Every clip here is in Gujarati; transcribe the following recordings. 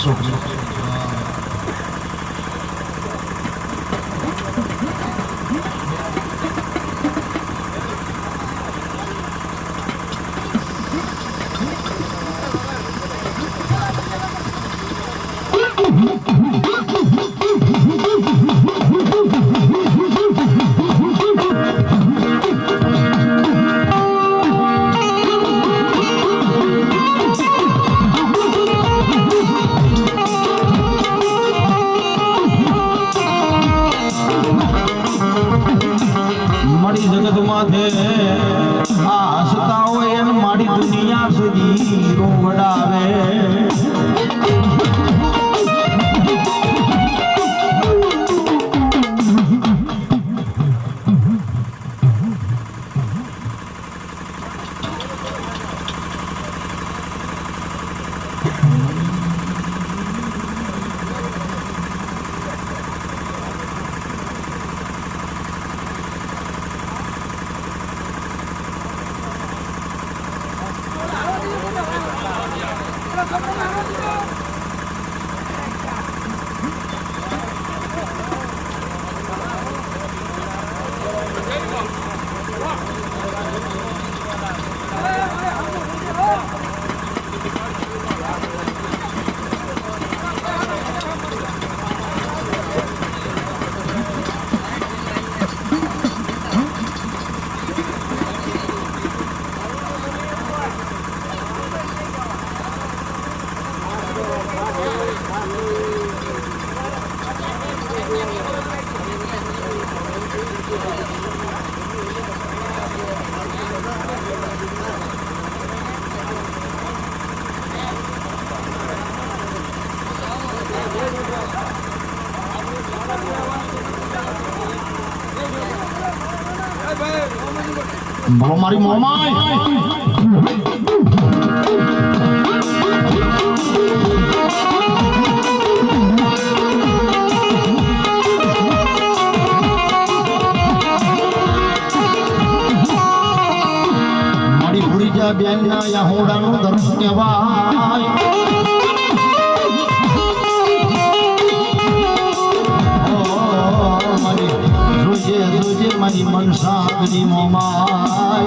છોકરી જગત માથે આ હસતા હોય એમ મારી દુનિયા સુધી રોવડાવે બોલો મારી મોમાઈ મારી ભૂડી જા બેન ના યાહોડાનું દર્શ કહેવાય જોજે મારી મનસાની મોમાઈ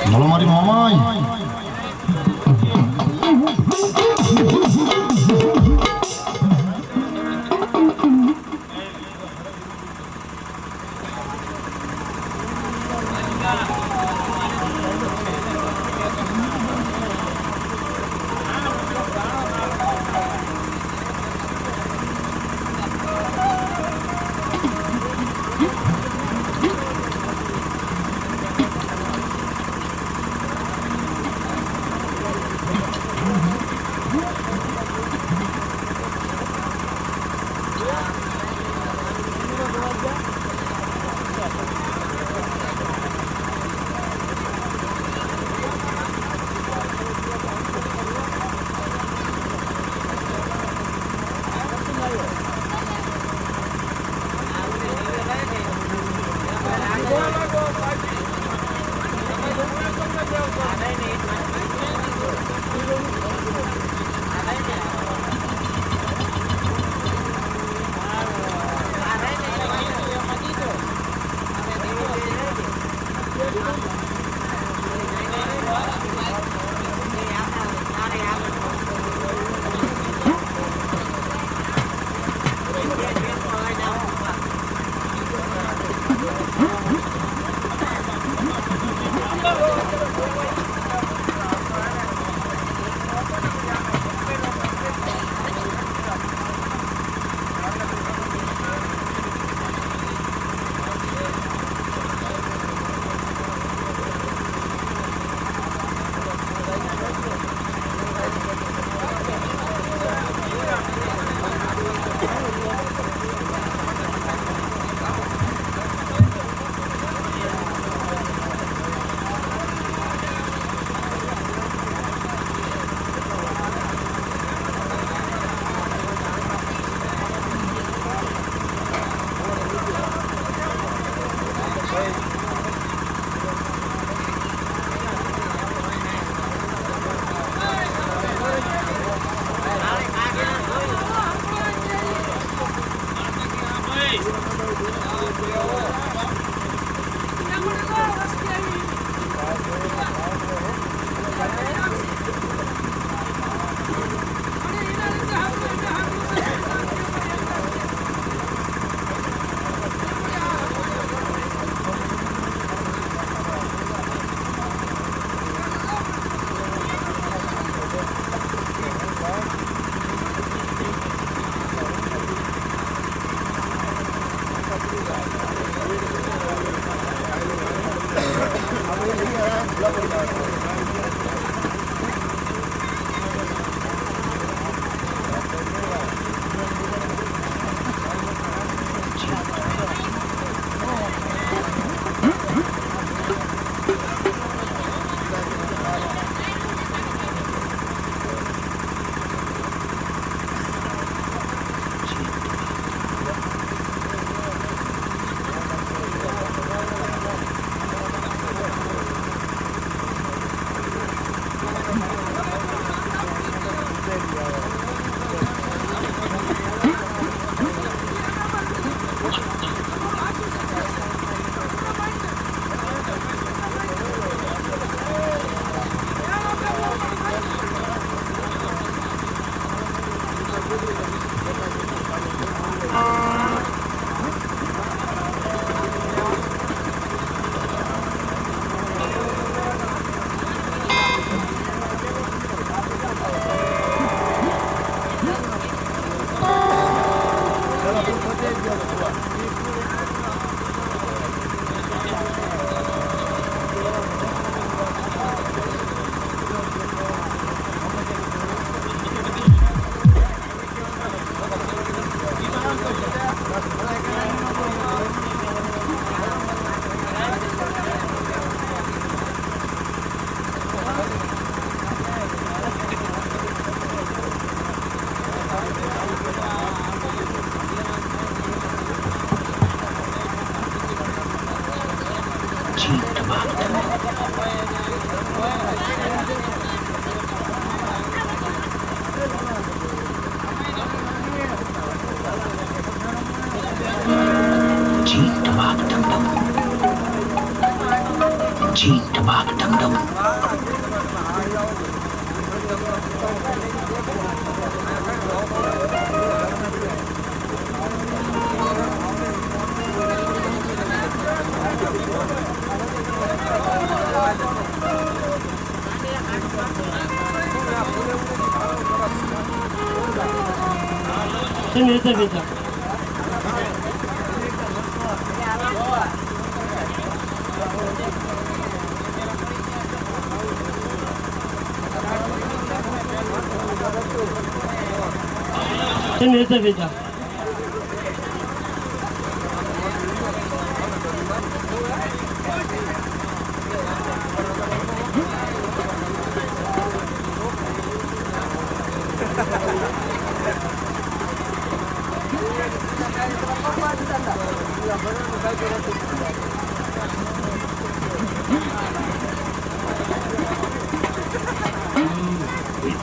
બોલો મારી મોમાઈ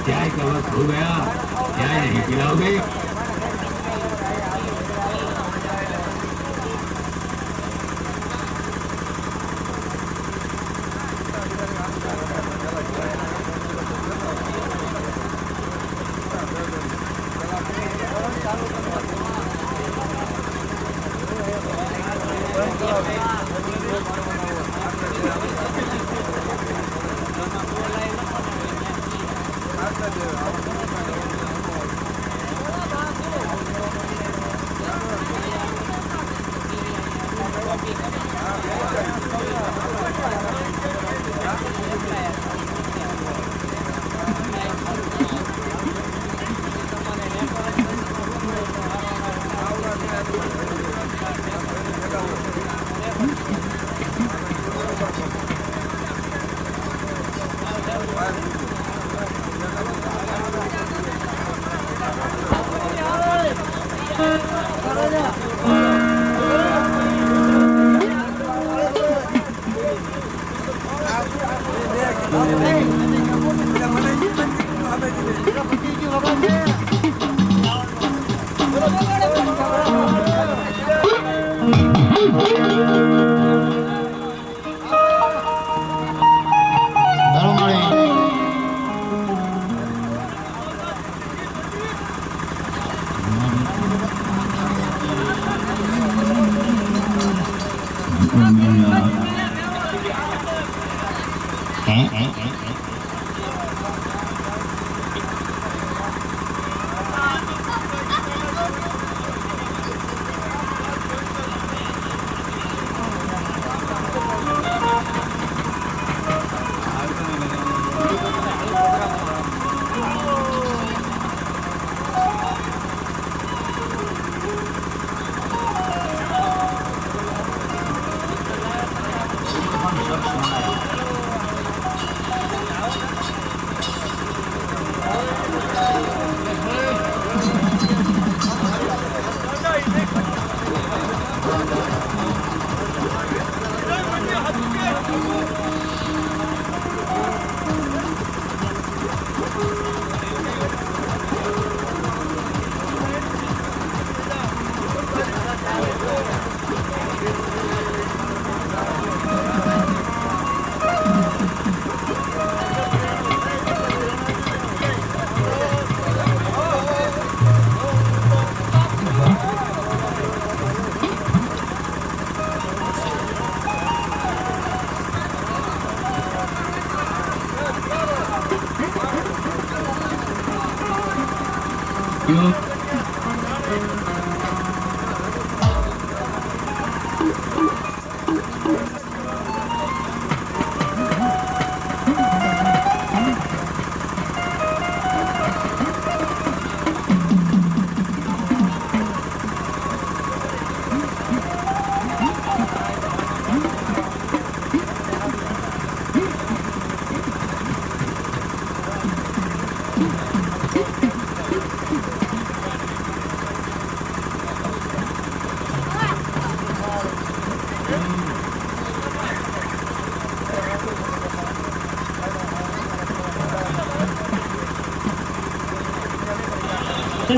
चाय का वक्त हो गया, चाय नहीं पिलाओगे?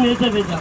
Neyse beca.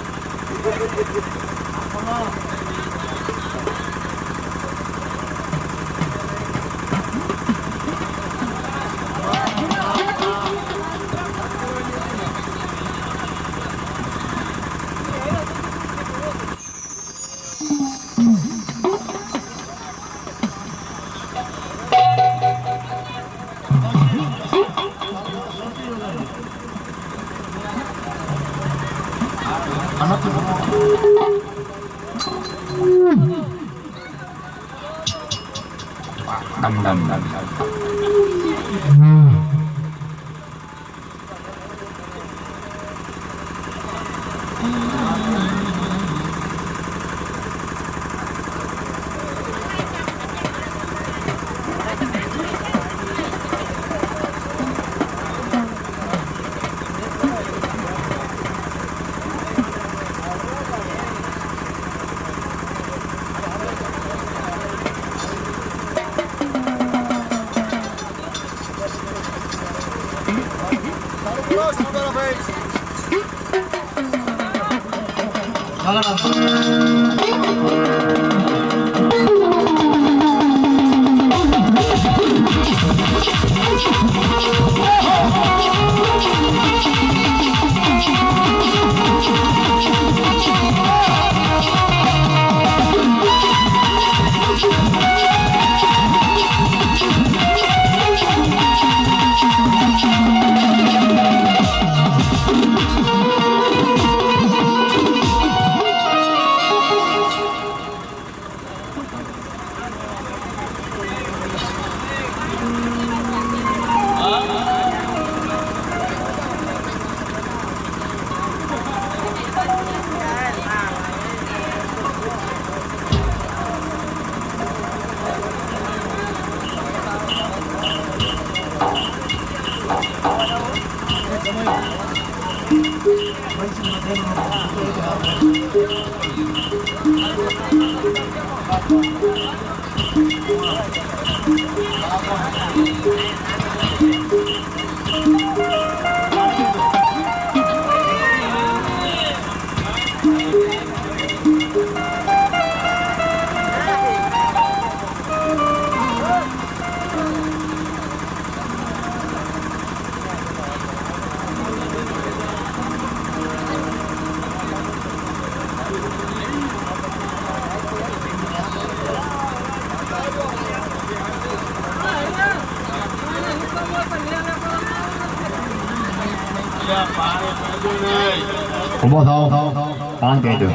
ઊભો થાઓ કામ કહી દો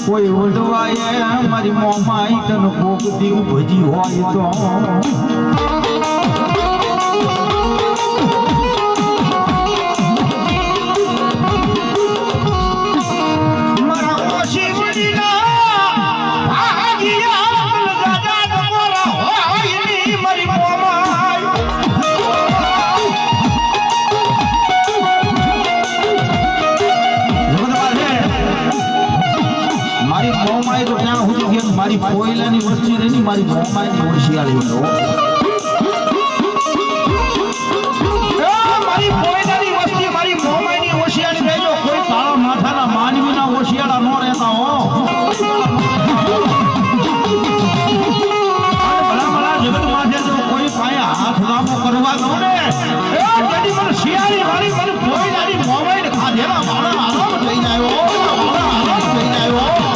કોઈ ઓઢવાય મારી મોમાઈ તને કોક દીવ ભજી હોય તો મારી કોયલાની વસ્તી નહીં મારી મોમાઈની હોશિયારી મારી કોયલાની વસ્તી મારી મોમાઈની હોશિયારી રહેજો કોઈ તાળા માથાના માનવીના હોશિયારા ન રહેતા હો ભલા ભલા જગત માથે જો કોઈ પાસે હાથ લાંબો કરવા દો ને કદી મને શિયાળી વાળી મને કોયલાની મોમાઈને ખાધેલા મારા આરામ થઈને આવ્યો મારા આરામ થઈને આવ્યો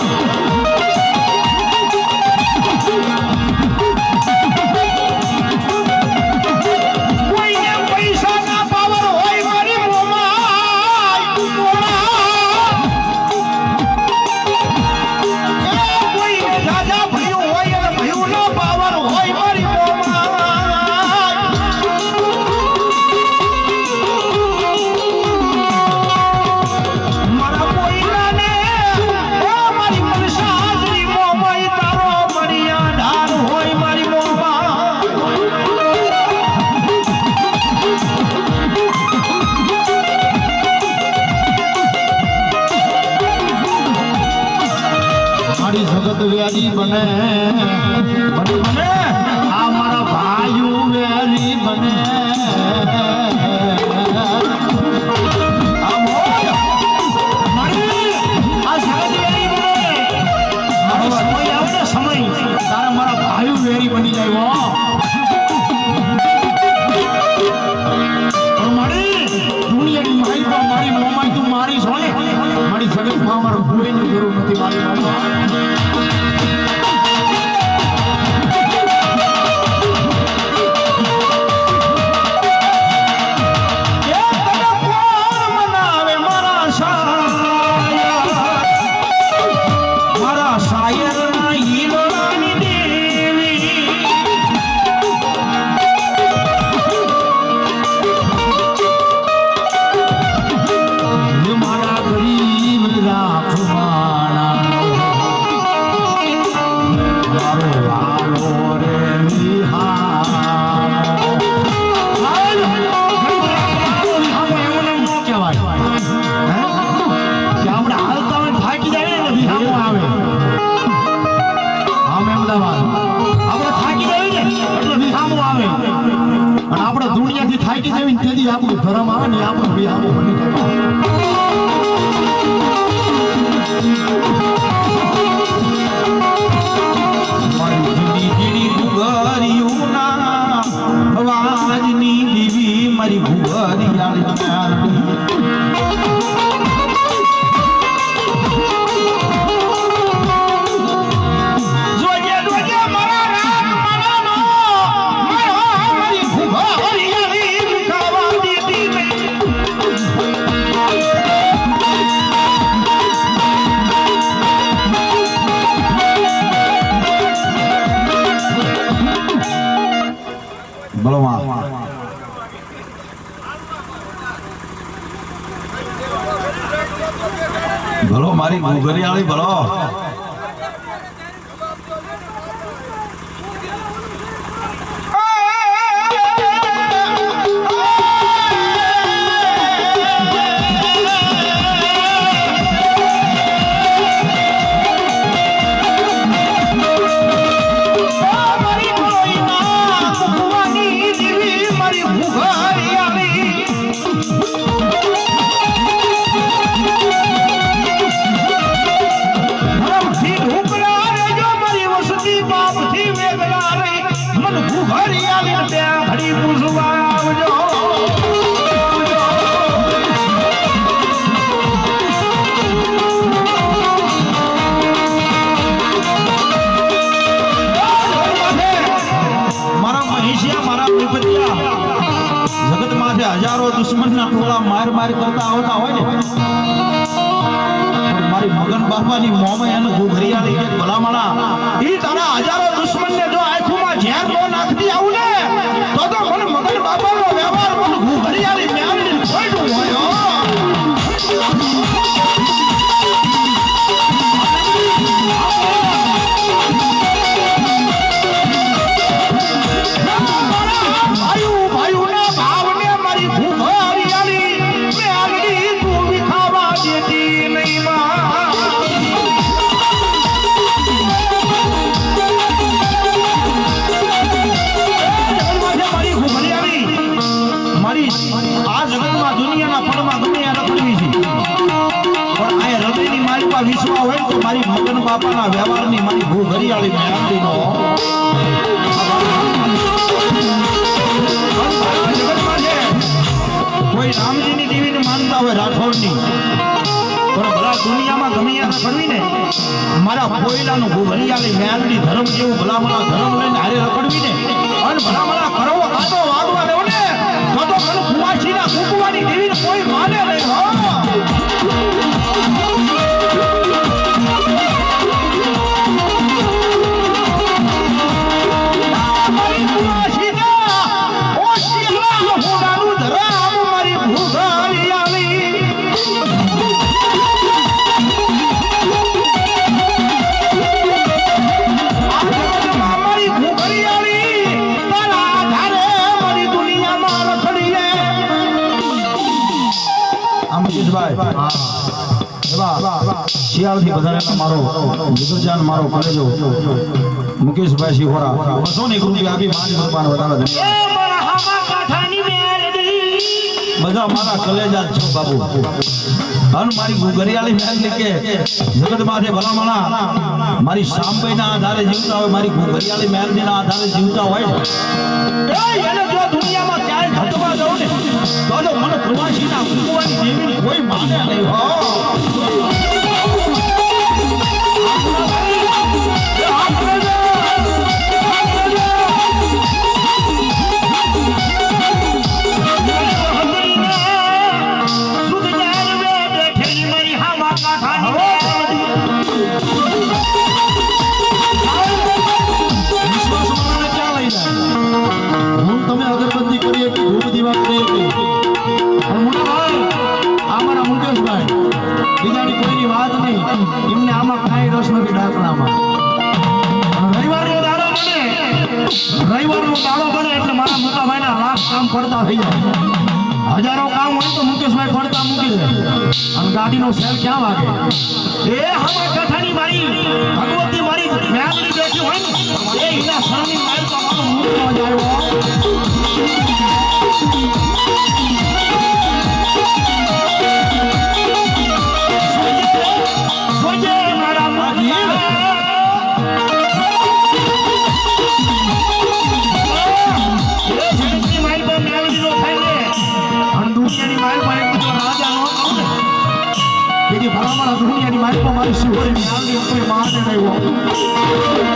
વેરી બને બને આ મારા ભાઈઓ વેરી બને તારા મારા ભાઈઓ વેરી બની જાય દુનિયાની મારી પર મારી મોમાઈ તું મારી છો ને મારી જગતમાં અમારું ભૂલેની જરૂર નથી મારી મોમાઈ થાકી જવી તેથી આપણું ધર્મ આવે ને આપણું વિહામો બની જાય અવાજની દીવી મારી ભુવરિયાળી જોઈએ બોલો માં ભલો મારી ઘુઘરિયાળી ભલો હજારો દુશ્મનના ટોળા માર કરતા આવતા હોય ને મારી મગન બાપાની મોમાં એને ઘુઘરિયાળી કે ભલામણા ઈ તારા હજારો દુશ્મનને જો આંખોમાં ઝેર નો નાખતી આવું ને તો મને મગન બાપાનો વ્યવહાર મને ઘુઘરિયાળી મેળવીને ખોટું હોય વિશ્વા હોય તો મારી મગન બાપાના વ્યવહારની મારી ઘુઘરિયાળી મેળવીનો કોઈ રામજીની દેવીને માનતા હોય રાઠોડની પણ ભલા દુનિયામાં ગમે યાર રખડવી ને મારા કોયલાનું ઘુઘરિયાળી મેળવી ધર્મ જેવું ભલામણા ધર્મ લઈને હારે રખડવી ને અને ભલામણા કરવો કાતો વાગવા દેવો ને તો મને કુવાસીના કુકવાની દેવીને કોઈ માને નહીં હો શિયાળથી બધાને મારો વિદુરજાન મારો કલેજો મુકેશભાઈ શિહોરા 201 રૂપિયા આપી મારી ભગવાન વધારે બધા મારા કલેજા છો બાબુ અન મારી ઘુઘરિયાળી મેલની કે જગત માથે ભલામણા મારી સાંભળીના આધારે જીવતા હોય મારી ઘુઘરિયાળી મેલનીના આધારે જીવતા હોય એને જો દુનિયામાં ક્યાંય ઘટવા દઉં ને તો મને પ્રવાસીના કુકવાની દેવીની કોઈ માને નહીં હો તમે અગરબત્તી કરીએ કે ધૂપ દીવા કરીએ કે પણ મોટા ભાઈ આ મારા મુકેશભાઈ બીજાની કોઈની વાત નહીં એમને આમાં કાંઈ રસ નથી ડાકણામાં રવિવારનો દાડો બને એટલે મારા મોટા ભાઈના લાખ કામ પડતા થઈ જાય હજારો કામ હોય તો મુકેશભાઈ પડતા મૂકી દે અને ગાડીનો સેલ ક્યાં વાગે એ હવા કથાની મારી ભગવતી મારી મેળવી બેઠી હોય ને એ હીરા સરની મારી તો મારો મૂળ આવ્યો દુનિયાની મારી મારી શિહોરીની આવડી કોઈ માને નહીં હોય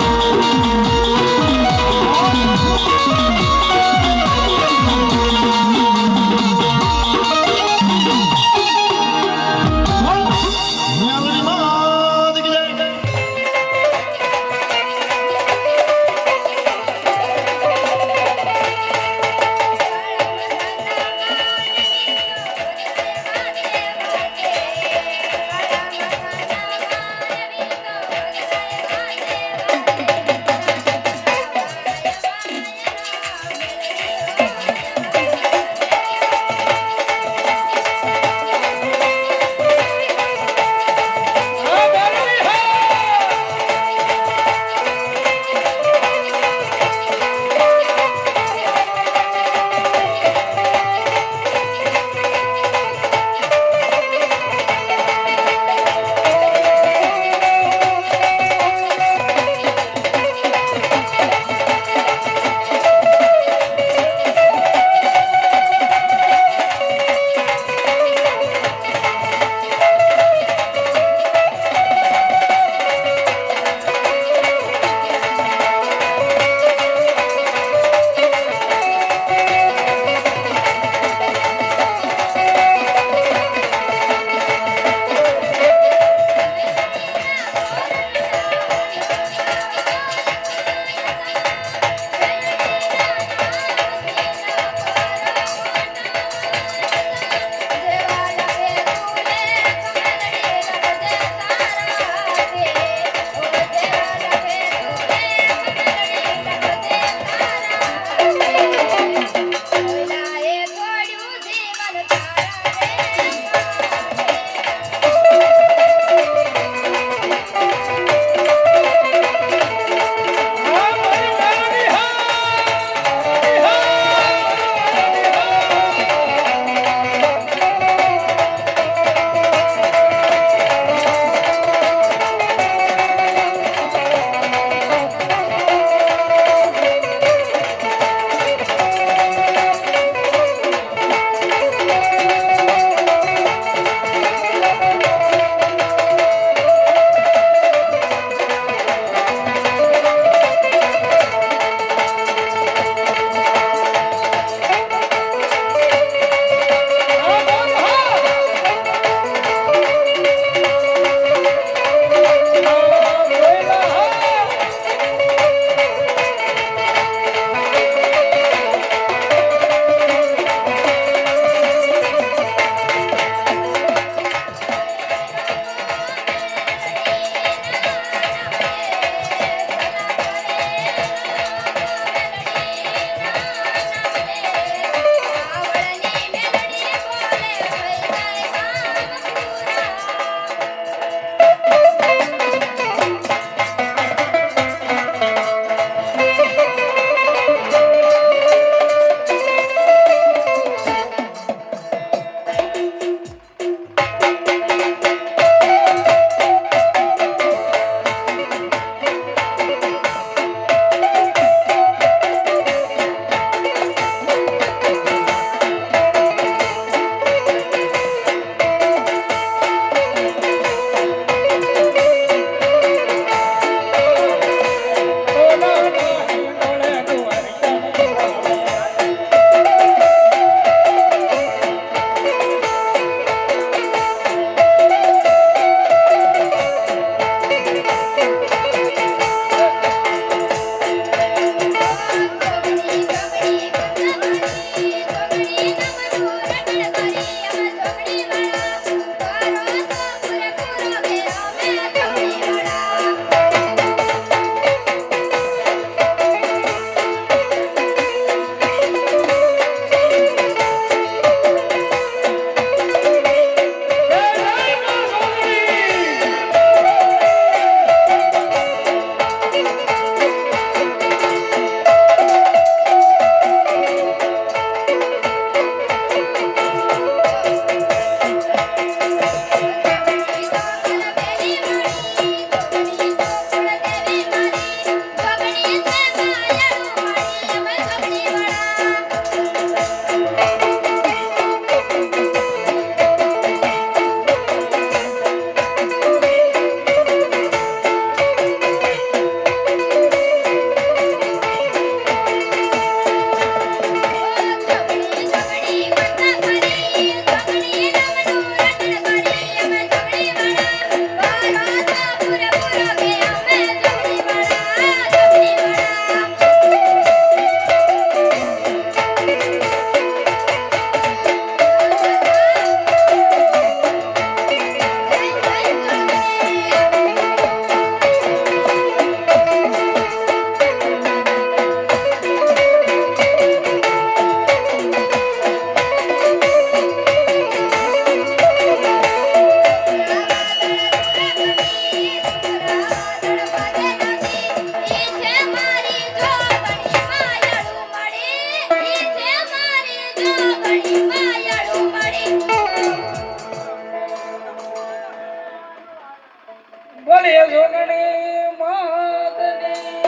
બોલે જોગણી માતની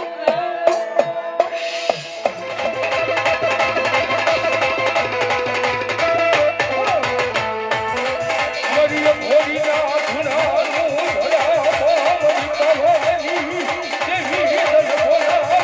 મરિય ભોરીના ધુનાનું ધરા મરી કવાની દેવી દલ બોલાવું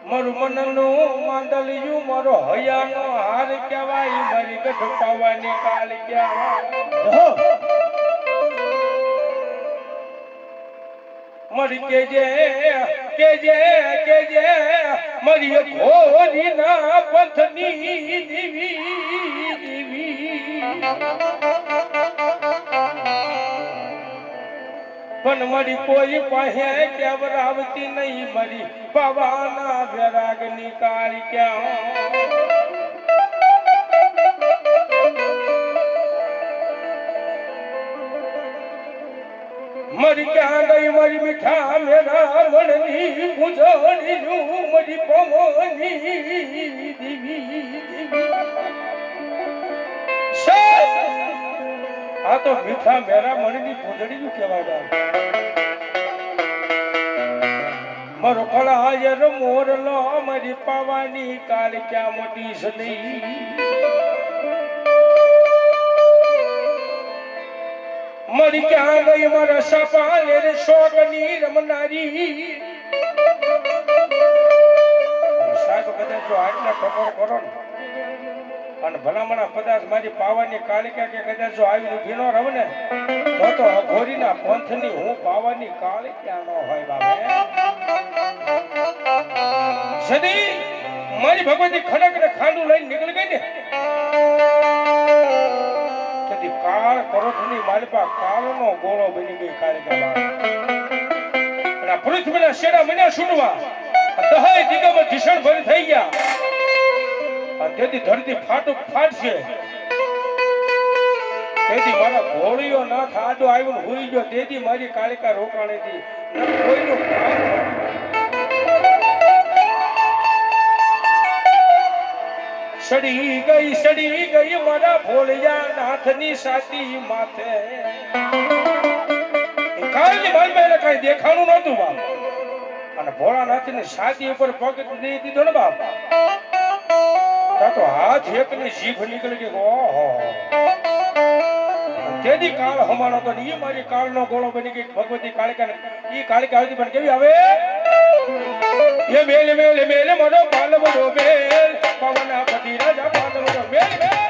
મારું મનનું માંડલિયું મારો હયાનો હાર કહેવાય મારી ગઢ પાવાની કાલ કહેવાય મારી કેજે મારી ઘોરી ના પથની દીવી પણ મારી કોઈ પાસે કેવરાવતી નહીં મારી પવાના વેરાગ નિકાળી ક્યાં મારી ક્યાં ગઈ મારી મીઠા મેરા મણની પૂજણી નું મારી પવની દીવી આ તો મીઠા મેરા મણની પૂજણી નું કહેવાય મારો કળાયર મોરલો મારી પાવાની કાળ ક્યાં મોટી છે નહીં મારી ક્યાં ગઈ મારા સપાલે રે શોકની રમનારી સાહેબ કદાચ જો આટલા ટકોર કરો ને અને ભલામણા કદાચ મારી પાવાની કાળિકા કે કદાચ જો આવી ઊભી ન રહે ને તો અઘોરીના પંથની હું પાવાની કાળિકા ન હોય બાબે સદી મારી ભગવતી ખડક ને ખાંડું લઈને નીકળી ગઈ ને કદી કાળ કરોઠની મારી પાસે કાળનો ગોળો બની ગઈ કાળિકા અને પૃથ્વીના શેડા મને છૂટવા દહાઈ દિગમાં ઢીસણ ભરી થઈ ગયા તેથી ધરતી ફાટશે તેથી મારા ઘોડીઓ નાથ આડો આવ્યો હોઈ ગયો તેથી મારી કાળિકા રોકાણી હતી કોઈનું સડી ગઈ મારા ભોળિયા નાથની સાતી માથે કાલની માલમાં કઈ દેખાણું નહોતું બાપ અને ભોળાનાથની છાતી ઉપર પગ દઈ દીધો ને બાપ તો હાથ એકની જીભ નીકળી ગઈ ઓહો તેથી કાળ હમાણો તો ઈ મારી કાળનો ગોળો બની ગઈ ભગવતી કાળિકા ઈ કાળિકા હતી પણ કેવી આવે એ મેલ મેલ મેલ મનો પાલવડો મેલ પવના પતિ રાજા પાલવડો મેલ મેલ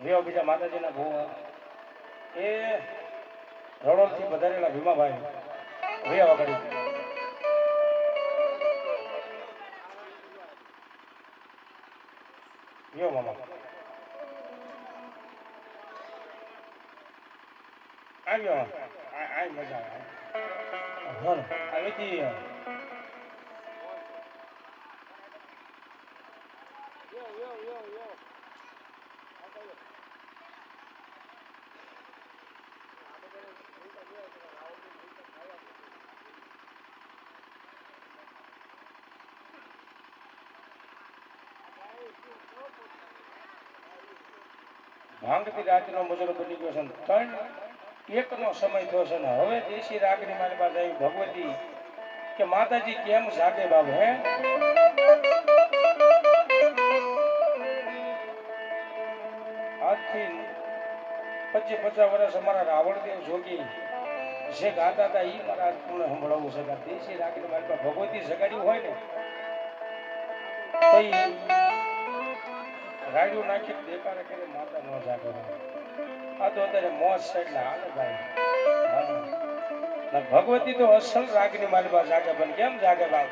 વિયો બીજા માતાજીના ભૂવા એ રણોદથી વધારેલા ભીમાભાઈ વિયા વગાડી વિયો મામા આવ્યો આ મજા આવે આવીથી ભાંગતી રાતનો મુજરો બની ગયો છે 3:01 સમય થયો છે ને હવે દેશી રાગની મારી પાસે આવી ભગવતી કે માતાજી કેમ જાગે બાબુ હે આજથી 25-50 વર્ષ અમારા રાવણદેવ જોગી જે ગાતા હતા એ મારા તમને સંભળાવવું છે કે દેશી રાગની મારી પાસે ભગવતી જગાડ્યું હોય ને તો રાડ્યું નાખી દેખાડે કે માતા ન જાગે આ તો અત્યારે મોજ છે એટલે હાલે ભાઈ ભગવતી તો અસલ રાગની માલિકા જાગે પણ કેમ જાગે બાપ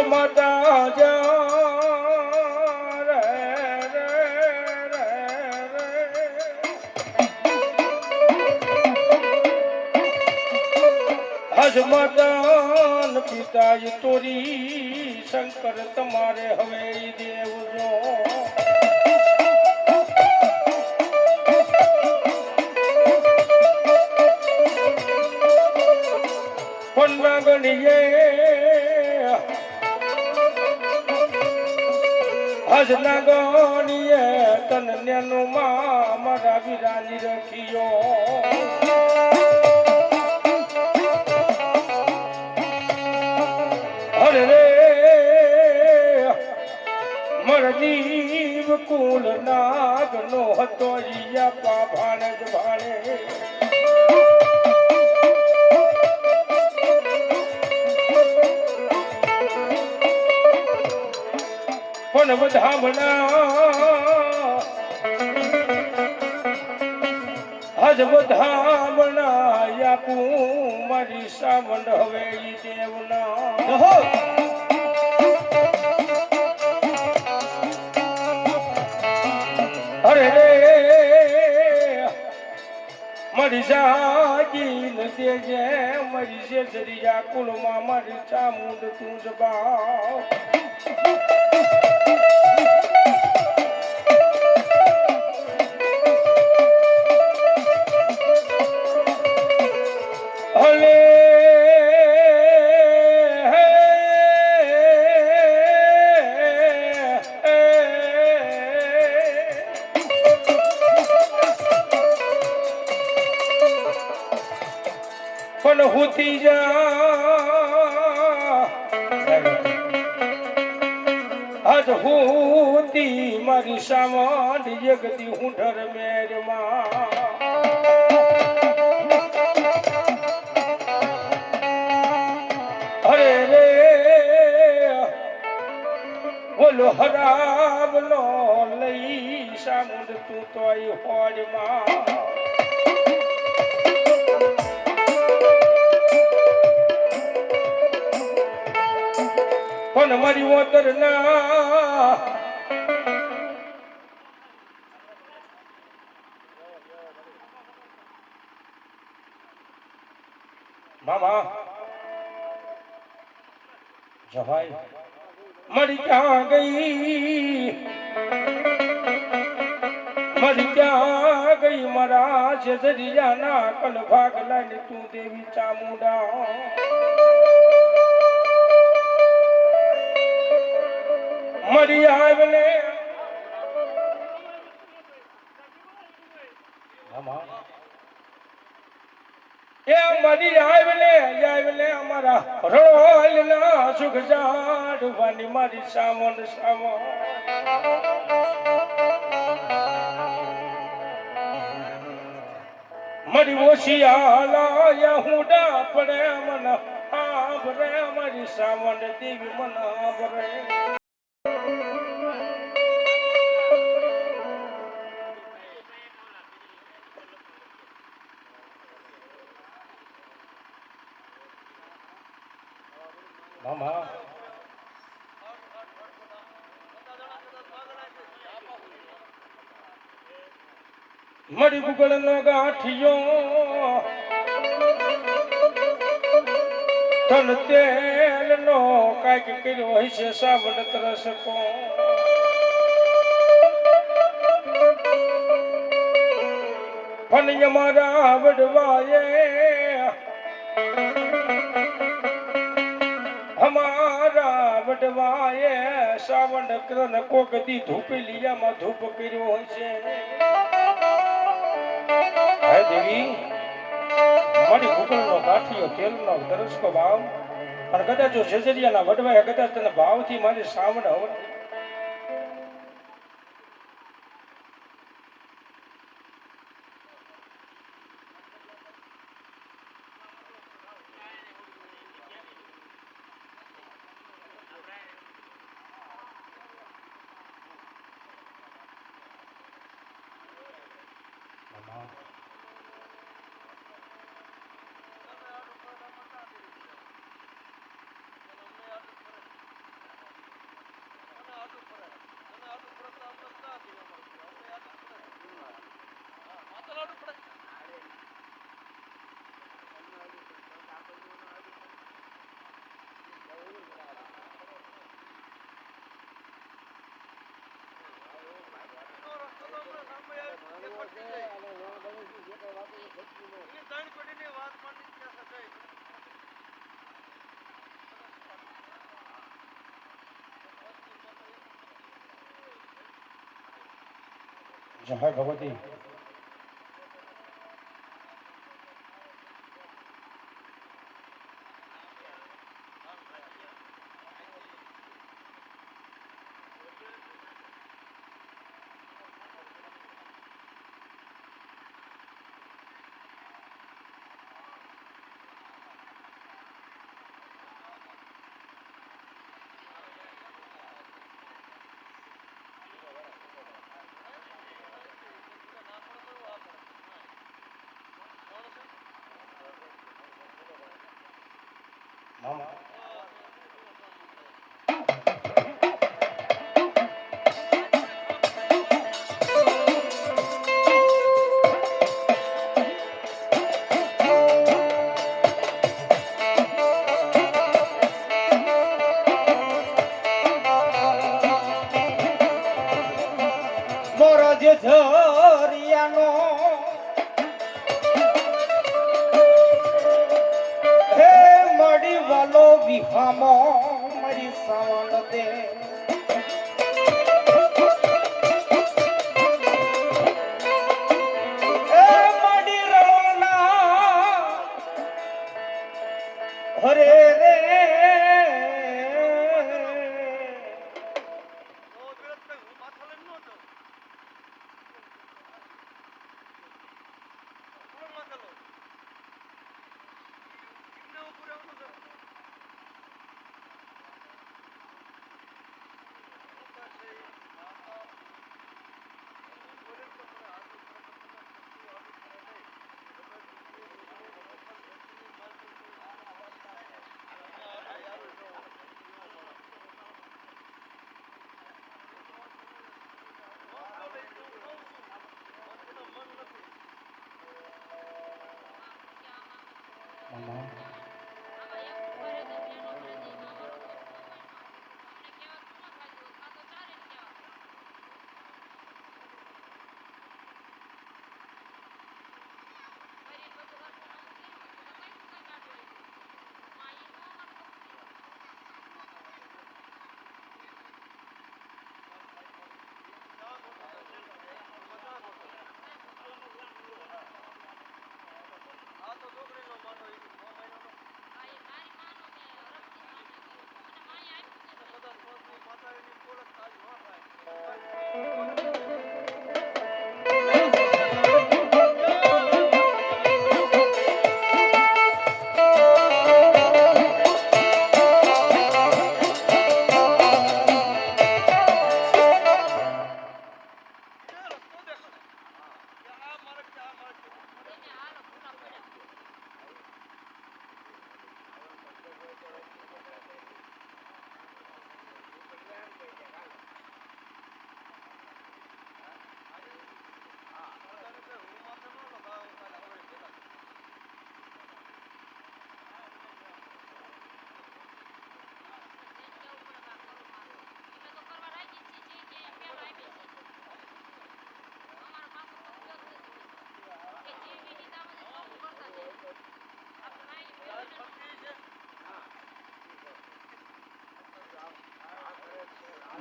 માતા હજમદાન પિતાજી તોરી શંકર તમારે હવે દેવજો પણ ગણીએ હજના ગણીએ તન્યનું માં મારા વિરાની રખિયો હરે રે મરદીવ કુલ નાગ નો હતો યા પાભાણ જ ભાણે પણ વધામણા હજ વધામણા યાપું મારી સામંડ હવે ઈ દેવના અરે રે મારી જાગી ન દેજે મારી શેષરિયા કુલમાં મારી ચામુંડ તું જ બાવ પણ હોતી જા આજ હોતી મારી સામાન જગતી હું ઢર મેરમાં અરે રે બોલો હરામ નો લઈ સામુંડ તું તો હોડમાં પણ મારી ઓતર ના મામા જવાય મરી ક્યાં ગઈ મારા જરિયાના કલ ભાગ લાની તું દેવી ચામુંડા મરી આવને મારી આવેલે અમારા રોલના સુખ જાડવાની મારી સામોન સામો મારી ઓશિયાલા હુડા પડે મન આભરે મારી સામોન દેવી મન આભરે મામા મરી ગુગળ નો ગાંઠિયો તન તેલ નો કાંઈક કર્યો હશે સાવડ તરસકો પણ મારા વડવાએ હમારા વડવાએ સાવડ કરન કોકદી ધૂપેલિયામાં ધૂપ કર્યો હશે હે દેવી મારી ભૂગળનો ગાંઠિયો તેલનો દરસકો ભાવ અને કદાચ જો જેજરિયાના વડવાએ કદાચ તને ભાવથી મારી સાવડ હવન જય ભગવતી મામા મોરો જે ઝરિયાનો હે મડી વાલો વિહામો મારી સાવણ દે હે મડી રોના હરે રે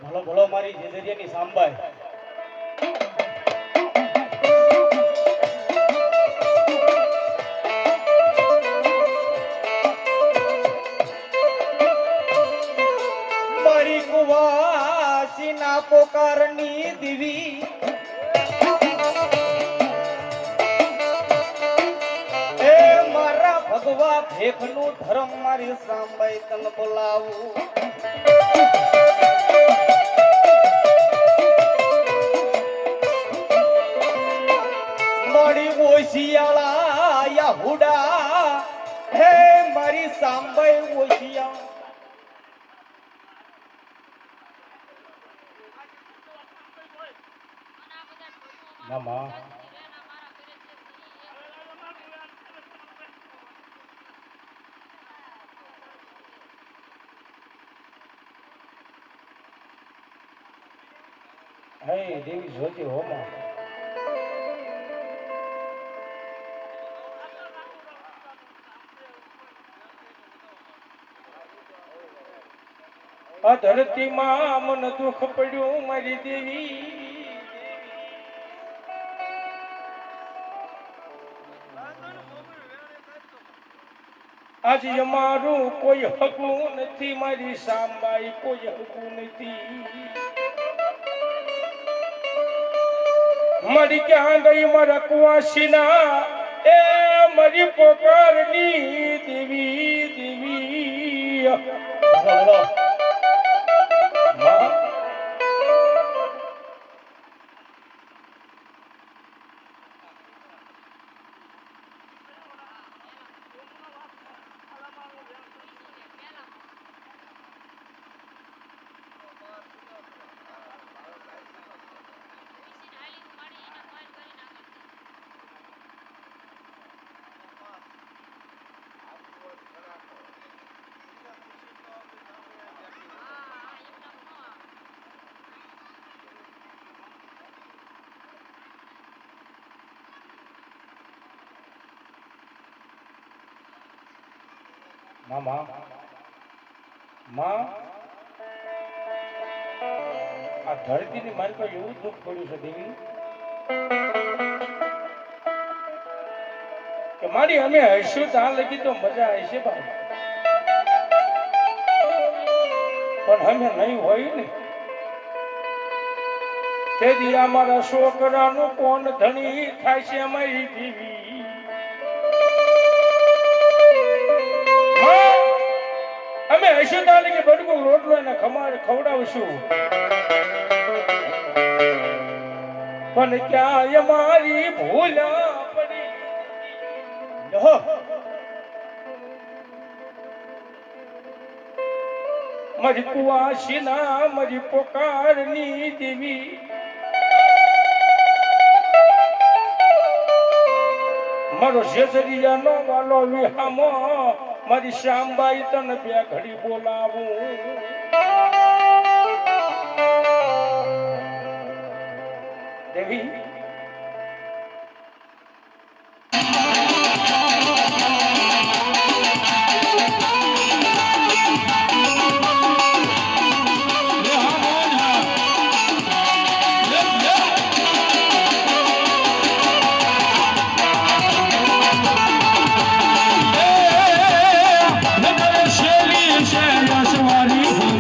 ભલો ભલો મારી જેજરિયાની સાંભાઈ. મારી કુવાસીના પોકારની દીવી એ મારા ભગવા ભેખનું ધર્મ મારી સાંભાઈ તન બોલાવું. મારી ઓશિયાળા યાહુડા હે મારી સાંભાઈ ઓશિયા. મામા હે દેવી જોતી હો માં. આ ધરતીમાં મને દુઃખ પડ્યું મારી દેવી. આજે અમારું કોઈ હકું નથી મારી સાંભાઈ કોઈ હકું નથી. મારી ક્યાં ગઈ મારા કુવાસીના એ મારી પોકારની દેવી દેવી. મામા માં આ ધરતીની મારી પર એવું દુઃખ પડ્યું છે દેવી કે મારી અમે હશું ત્યાં લગી તો મજા હશે ભાઈ, પણ અમે નહીં હોય ને તે દી અમારા છોકરાનું કોણ ધણી થાય છે અમારી દેવી. અમે હશું તાલી કે બડકો રોટલો એને ખવડાવશું, પણ ક્યાં અમારી ભૂલ પડી. મારી કુવાસીના મારી પોકારની દેવી મારો જેજરિયાનો વાલો વિહામો મારી શ્યામબાઈ તને બે ઘડી બોલાવું. દેવી શેલી છે યશવારી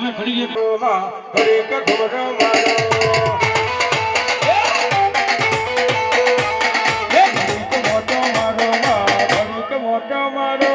હવે ઘડી એક ઘડીક ઘોર મારો ઘડીક મોટો મારો ઘડીક મોટો મારો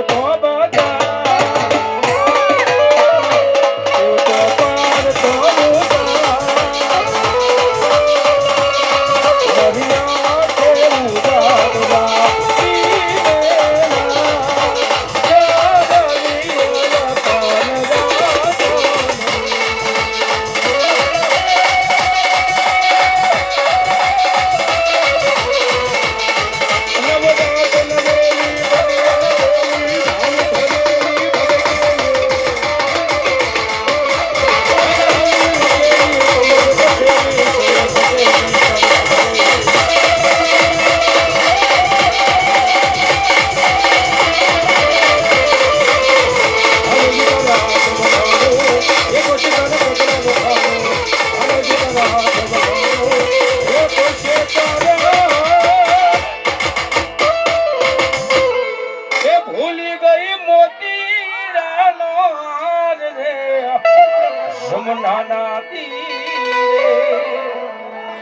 તો બધા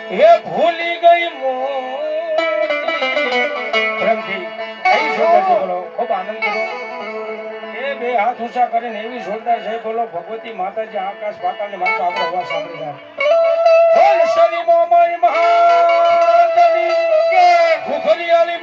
હે ભૂલી ગઈ મોતી પ્રેમથી કઈ જોરદાર છે બોલો ખૂબ આનંદ કરો એ બે હાથ ઊંચા કરીને એવી જોરદાર છે બોલો ભગવતી માતાજી આકાશ પાતાળ ને માતા આપણો અવાજ સાંભળી જાય બોલ શરી મોમાઈ મહાદેવી કે ભૂખરિયાળી